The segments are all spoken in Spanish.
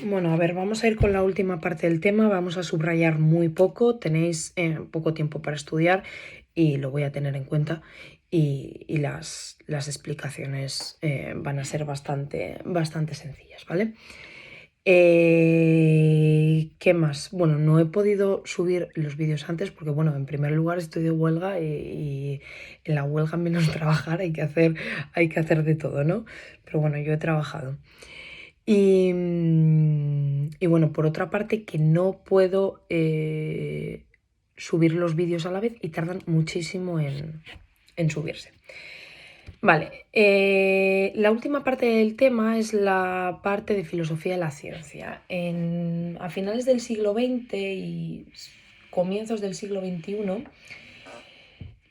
Bueno, a ver, vamos a ir con la última parte del tema, vamos a subrayar muy poco, tenéis poco tiempo para estudiar y lo voy a tener en cuenta y las explicaciones van a ser bastante sencillas, ¿vale? ¿Qué más? Bueno, no he podido subir los vídeos antes porque, bueno, en primer lugar estoy de huelga y en la huelga menos trabajar hay que hacer de todo, ¿no? Pero bueno, yo he trabajado. Y bueno, por otra parte, que no puedo subir los vídeos a la vez y tardan muchísimo en subirse. Vale, la última parte del tema es la parte de filosofía de la ciencia. A finales del siglo XX y comienzos del siglo XXI,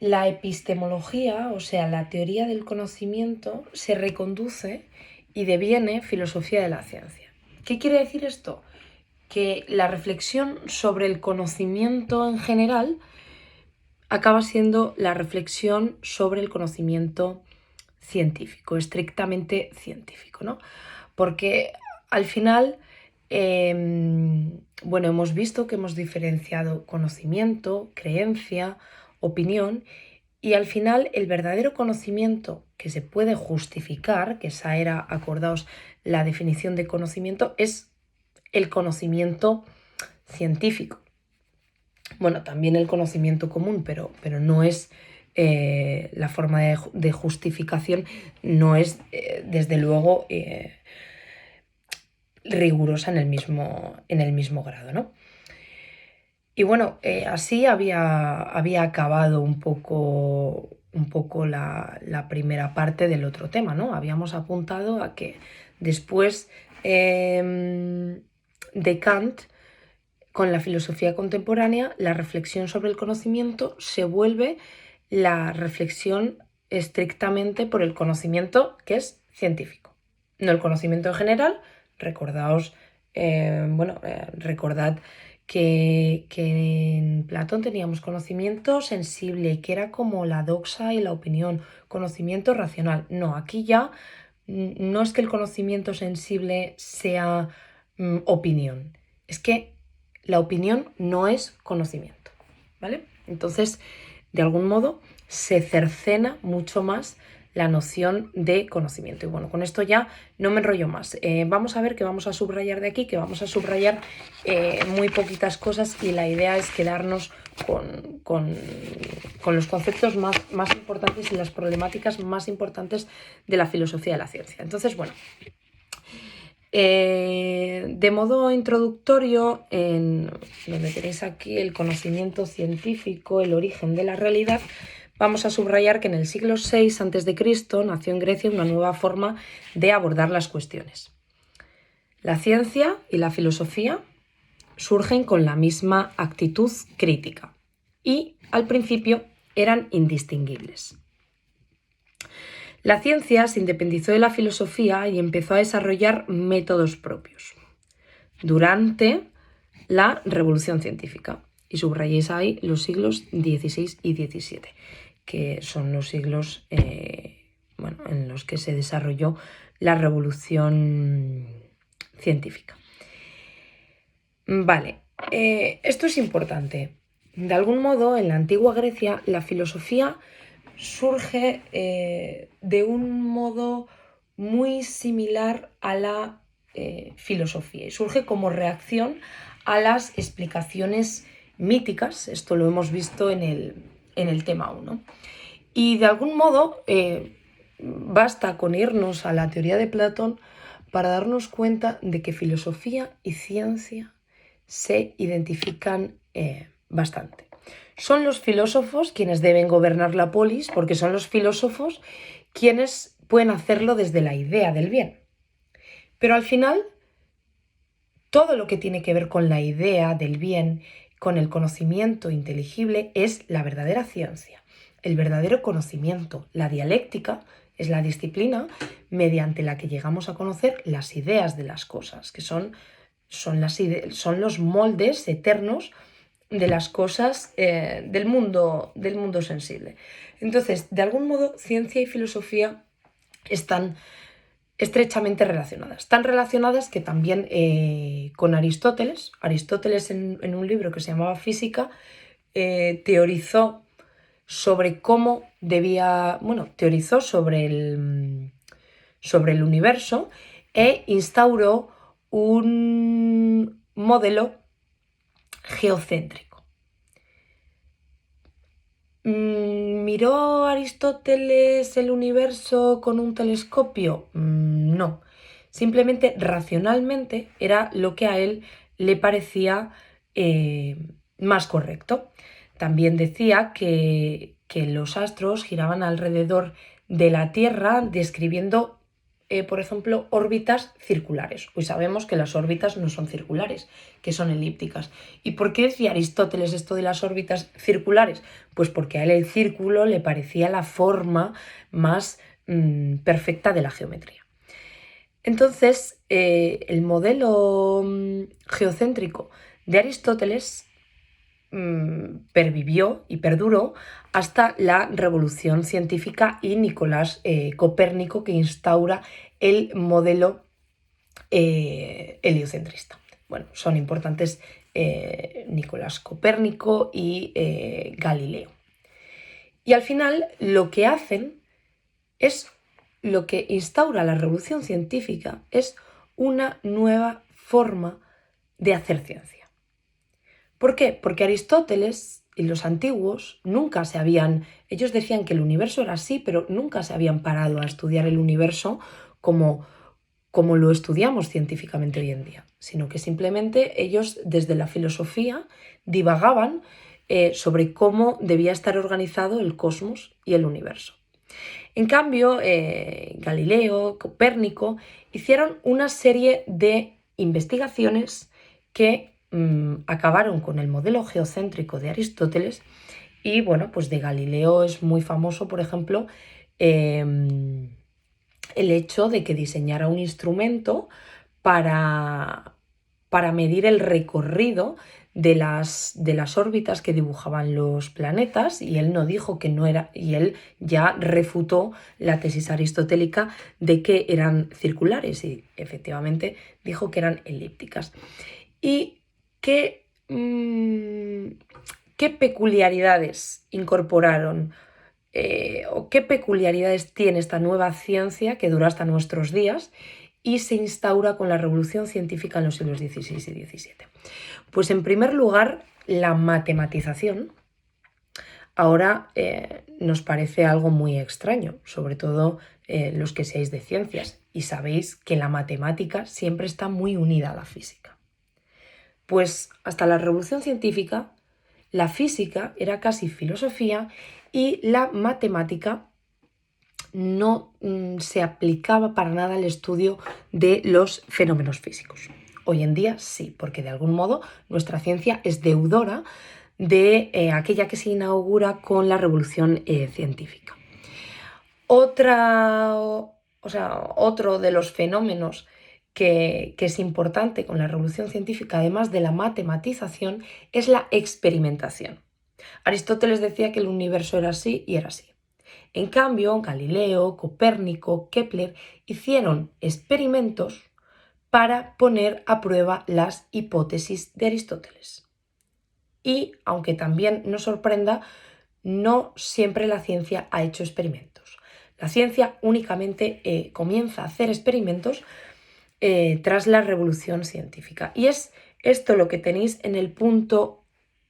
la epistemología, o sea, la teoría del conocimiento, se reconduce y deviene filosofía de la ciencia. ¿Qué quiere decir esto? Que la reflexión sobre el conocimiento en general acaba siendo la reflexión sobre el conocimiento científico, estrictamente científico, ¿no? Porque al final, bueno, hemos visto que hemos diferenciado conocimiento, creencia, opinión, y al final el verdadero conocimiento que se puede justificar, que esa era, acordaos, la definición de conocimiento, es el conocimiento científico. Bueno, también el conocimiento común, pero no es la forma de justificación, no es desde luego rigurosa en el mismo grado, ¿no? Y bueno, así había acabado un poco la primera parte del otro tema, ¿no? Habíamos apuntado a que después de Kant, con la filosofía contemporánea, la reflexión sobre el conocimiento se vuelve la reflexión estrictamente por el conocimiento que es científico. No el conocimiento en general, recordad que en Platón teníamos conocimiento sensible, que era como la doxa y la opinión, conocimiento racional. No, aquí ya no es que el conocimiento sensible sea opinión, es que la opinión no es conocimiento, ¿vale? Entonces, de algún modo, se cercena mucho más la noción de conocimiento. Y bueno, con esto ya no me enrollo más. Vamos a ver que vamos a subrayar de aquí, que vamos a subrayar muy poquitas cosas y la idea es quedarnos con los conceptos más importantes y las problemáticas más importantes de la filosofía de la ciencia. Entonces, bueno, de modo introductorio, donde tenéis aquí el conocimiento científico, el origen de la realidad, vamos a subrayar que en el siglo VI a.C. nació en Grecia una nueva forma de abordar las cuestiones. La ciencia y la filosofía surgen con la misma actitud crítica y, al principio, eran indistinguibles. La ciencia se independizó de la filosofía y empezó a desarrollar métodos propios durante la Revolución Científica. Y subrayéis ahí los siglos XVI y XVII, que son los siglos en los que se desarrolló la Revolución Científica. Vale, esto es importante. De algún modo, en la antigua Grecia, la filosofía surge de un modo muy similar a la filosofía y surge como reacción a las explicaciones míticas. Esto lo hemos visto en el tema 1. Y de algún modo basta con irnos a la teoría de Platón para darnos cuenta de que filosofía y ciencia se identifican bastante. Son los filósofos quienes deben gobernar la polis, porque son los filósofos quienes pueden hacerlo desde la idea del bien. Pero al final, todo lo que tiene que ver con la idea del bien, con el conocimiento inteligible, es la verdadera ciencia, el verdadero conocimiento. La dialéctica es la disciplina mediante la que llegamos a conocer las ideas de las cosas, que son los moldes eternos de las cosas del mundo sensible. Entonces, de algún modo, ciencia y filosofía están estrechamente relacionadas. Tan relacionadas que también con Aristóteles en un libro que se llamaba Física, teorizó sobre cómo teorizó sobre el universo e instauró un modelo geocéntrico. ¿Miró Aristóteles el universo con un telescopio? No. Simplemente racionalmente era lo que a él le parecía más correcto. También decía que los astros giraban alrededor de la Tierra describiendo, por ejemplo, órbitas circulares. Hoy sabemos que las órbitas no son circulares, que son elípticas. ¿Y por qué decía Aristóteles esto de las órbitas circulares? Pues porque a él el círculo le parecía la forma más perfecta de la geometría. Entonces, el modelo geocéntrico de Aristóteles pervivió y perduró hasta la Revolución Científica y Nicolás Copérnico, que instaura el modelo heliocentrista. Bueno, son importantes Nicolás Copérnico y Galileo. Y al final lo que hacen es, lo que instaura la revolución científica es una nueva forma de hacer ciencia. ¿Por qué? Porque Aristóteles y los antiguos ellos decían que el universo era así, pero nunca se habían parado a estudiar el universo como lo estudiamos científicamente hoy en día, sino que simplemente ellos desde la filosofía divagaban sobre cómo debía estar organizado el cosmos y el universo. En cambio, Galileo, Copérnico hicieron una serie de investigaciones que acabaron con el modelo geocéntrico de Aristóteles y bueno, pues de Galileo es muy famoso, por ejemplo, el hecho de que diseñara un instrumento para medir el recorrido de las órbitas que dibujaban los planetas, y él no dijo que no era, y él ya refutó la tesis aristotélica de que eran circulares y efectivamente dijo que eran elípticas. ¿Y qué peculiaridades incorporaron o qué peculiaridades tiene esta nueva ciencia que dura hasta nuestros días y se instaura con la revolución científica en los siglos XVI y XVII? Pues en primer lugar, la matematización ahora nos parece algo muy extraño, sobre todo los que seáis de ciencias y sabéis que la matemática siempre está muy unida a la física. Pues hasta la revolución científica, la física era casi filosofía y la matemática no se aplicaba para nada al estudio de los fenómenos físicos. Hoy en día sí, porque de algún modo nuestra ciencia es deudora de aquella que se inaugura con la revolución científica. Otro de los fenómenos que es importante con la revolución científica, además de la matematización, es la experimentación. Aristóteles decía que el universo era así y era así. En cambio, Galileo, Copérnico, Kepler hicieron experimentos para poner a prueba las hipótesis de Aristóteles. Y, aunque también nos sorprenda, no siempre la ciencia ha hecho experimentos. La ciencia únicamente comienza a hacer experimentos tras la revolución científica. Y es esto lo que tenéis en el punto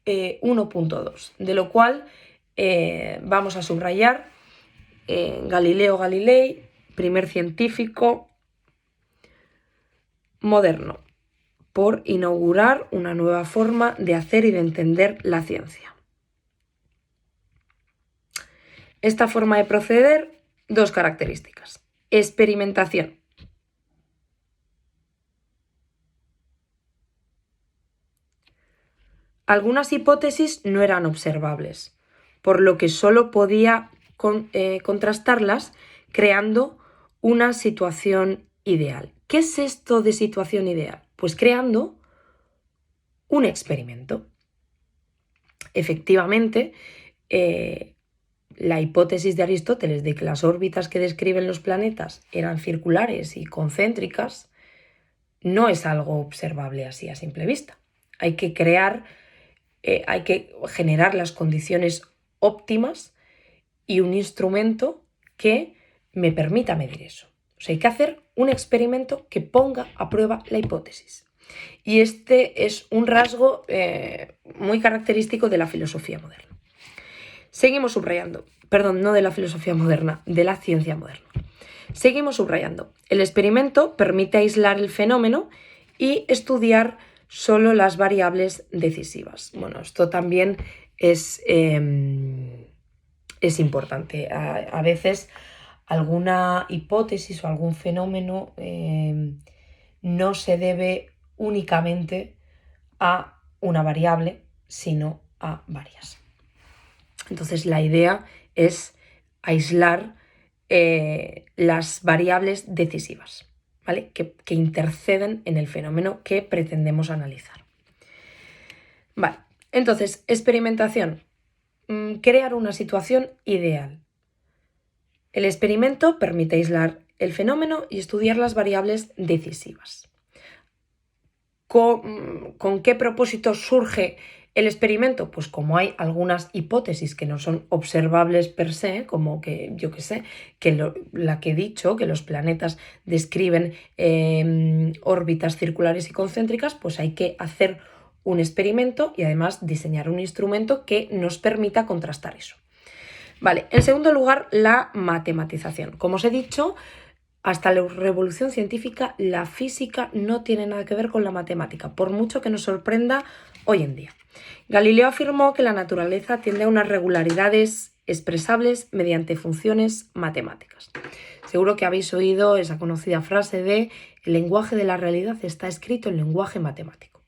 1.2, de lo cual vamos a subrayar Galileo Galilei, primer científico moderno, por inaugurar una nueva forma de hacer y de entender la ciencia. Esta forma de proceder, dos características. Experimentación. Algunas hipótesis no eran observables, por lo que solo podía contrastarlas creando una situación ideal. ¿Qué es esto de situación ideal? Pues creando un experimento. Efectivamente, la hipótesis de Aristóteles de que las órbitas que describen los planetas eran circulares y concéntricas no es algo observable así a simple vista. Hay que generar las condiciones óptimas y un instrumento que me permita medir eso. O sea, hay que hacer un experimento que ponga a prueba la hipótesis. Y este es un rasgo muy característico de la filosofía moderna. Seguimos subrayando, perdón, no de la filosofía moderna, de la ciencia moderna. Seguimos subrayando. El experimento permite aislar el fenómeno y estudiar solo las variables decisivas. Bueno, esto también es importante. A veces alguna hipótesis o algún fenómeno no se debe únicamente a una variable, sino a varias. Entonces la idea es aislar las variables decisivas, ¿vale? Que interceden en el fenómeno que pretendemos analizar. Vale, entonces, experimentación. Crear una situación ideal. El experimento permite aislar el fenómeno y estudiar las variables decisivas. ¿Con qué propósito surge el experimento? Pues como hay algunas hipótesis que no son observables per se, como que, yo qué sé, la que he dicho, que los planetas describen órbitas circulares y concéntricas, pues hay que hacer un experimento y además diseñar un instrumento que nos permita contrastar eso. Vale, en segundo lugar, la matematización. Como os he dicho, hasta la revolución científica, la física no tiene nada que ver con la matemática, por mucho que nos sorprenda hoy en día. Galileo afirmó que la naturaleza tiende a unas regularidades expresables mediante funciones matemáticas. Seguro que habéis oído esa conocida frase de el lenguaje de la realidad está escrito en lenguaje matemático.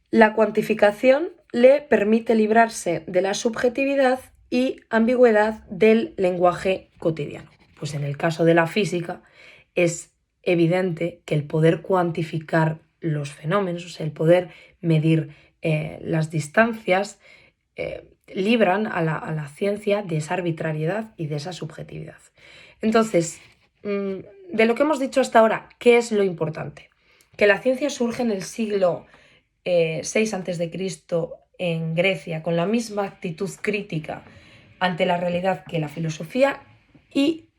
La cuantificación le permite librarse de la subjetividad y ambigüedad del lenguaje cotidiano. Pues en el caso de la física es evidente que el poder cuantificar los fenómenos, o sea, el poder medir las distancias, libran a la ciencia de esa arbitrariedad y de esa subjetividad. Entonces, de lo que hemos dicho hasta ahora, ¿qué es lo importante? Que la ciencia surge en el siglo VI a.C. en Grecia, con la misma actitud crítica ante la realidad que la filosofía y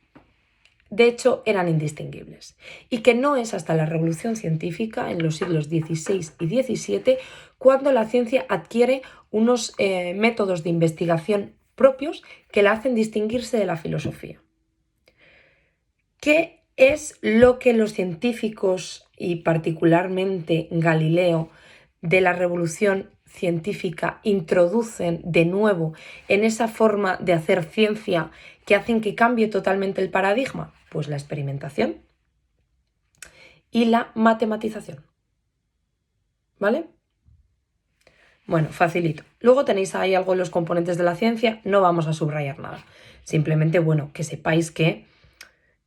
de hecho eran indistinguibles, y que no es hasta la revolución científica en los siglos XVI y XVII cuando la ciencia adquiere unos métodos de investigación propios que la hacen distinguirse de la filosofía. ¿Qué es lo que los científicos y particularmente Galileo de la revolución científica introducen de nuevo en esa forma de hacer ciencia que hacen que cambie totalmente el paradigma? Pues la experimentación y la matematización. ¿Vale? Bueno, facilito. Luego tenéis ahí algo en los componentes de la ciencia, no vamos a subrayar nada. Simplemente, bueno, que sepáis que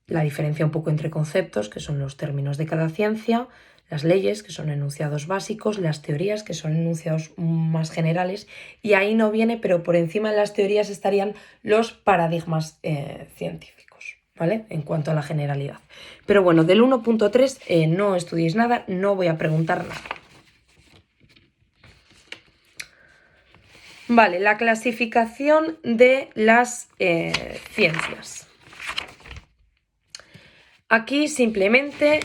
la diferencia un poco entre conceptos, que son los términos de cada ciencia, las leyes, que son enunciados básicos, las teorías, que son enunciados más generales, y ahí no viene, pero por encima de las teorías estarían los paradigmas científicos, ¿vale? En cuanto a la generalidad. Pero bueno, del 1.3 no estudiéis nada, no voy a preguntar nada. Vale, la clasificación de las ciencias. Aquí simplemente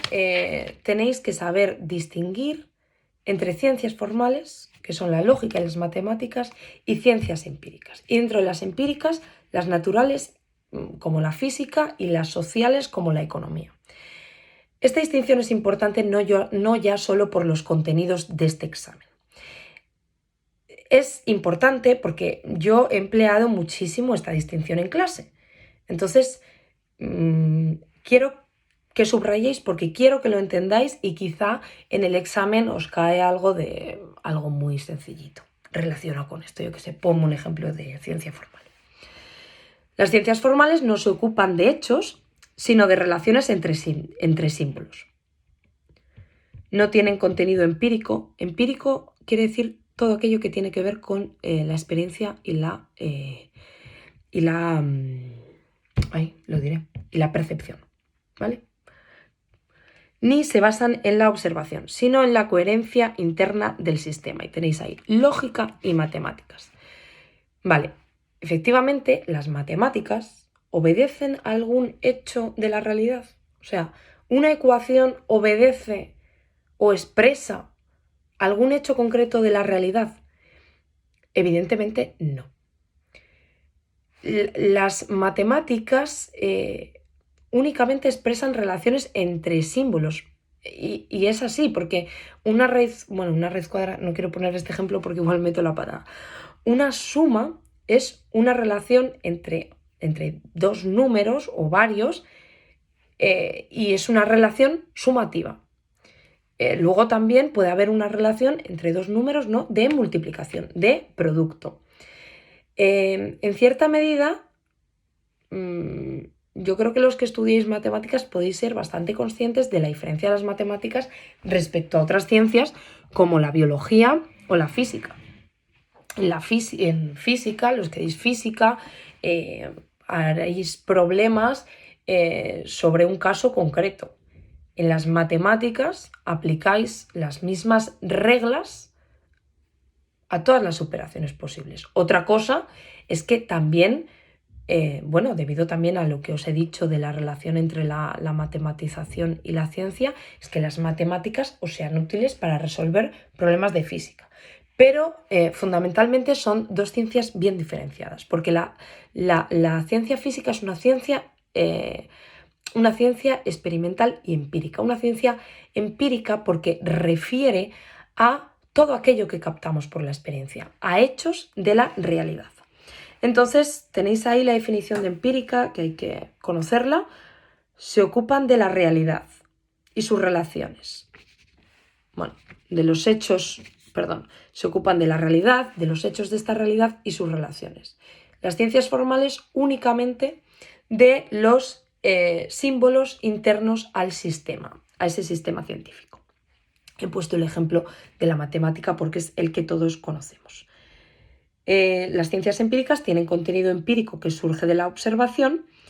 tenéis que saber distinguir entre ciencias formales, que son la lógica y las matemáticas, y ciencias empíricas. Y dentro de las empíricas, las naturales como la física y las sociales como la economía. Esta distinción es importante no ya solo por los contenidos de este examen. Es importante porque yo he empleado muchísimo esta distinción en clase. Entonces, quiero que subrayéis porque quiero que lo entendáis y quizá en el examen os cae algo muy sencillito relacionado con esto. Yo que sé, pongo un ejemplo de ciencia formal. Las ciencias formales no se ocupan de hechos, sino de relaciones entre símbolos. No tienen contenido empírico. Empírico quiere decir todo aquello que tiene que ver con la experiencia y la percepción, ¿vale? Ni se basan en la observación, sino en la coherencia interna del sistema. Y tenéis ahí lógica y matemáticas. Vale, efectivamente, las matemáticas obedecen a algún hecho de la realidad. O sea, ¿una ecuación obedece o expresa algún hecho concreto de la realidad? Evidentemente no. Las matemáticas únicamente expresan relaciones entre símbolos. Y es así, porque una raíz cuadrada, no quiero poner este ejemplo porque igual meto la pata. Una suma es una relación entre dos números o varios y es una relación sumativa. Luego también puede haber una relación entre dos números, ¿no?, de multiplicación, de producto. En cierta medida, yo creo que los que estudiéis matemáticas podéis ser bastante conscientes de la diferencia de las matemáticas respecto a otras ciencias como la biología o la física. En física, los que deis física, haréis problemas sobre un caso concreto. En las matemáticas aplicáis las mismas reglas a todas las operaciones posibles. Otra cosa es que también, debido también a lo que os he dicho de la relación entre la matematización y la ciencia, es que las matemáticas os sean útiles para resolver problemas de física. Pero fundamentalmente son dos ciencias bien diferenciadas, porque la ciencia física es una ciencia experimental y empírica. Una ciencia empírica porque refiere a todo aquello que captamos por la experiencia, a hechos de la realidad. Entonces, tenéis ahí la definición de empírica, que hay que conocerla. Se ocupan de la realidad y sus relaciones. Se ocupan de la realidad, de los hechos de esta realidad y sus relaciones. Las ciencias formales únicamente de los símbolos internos al sistema, a ese sistema científico. He puesto el ejemplo de la matemática porque es el que todos conocemos. Las ciencias empíricas tienen contenido empírico que surge de la observación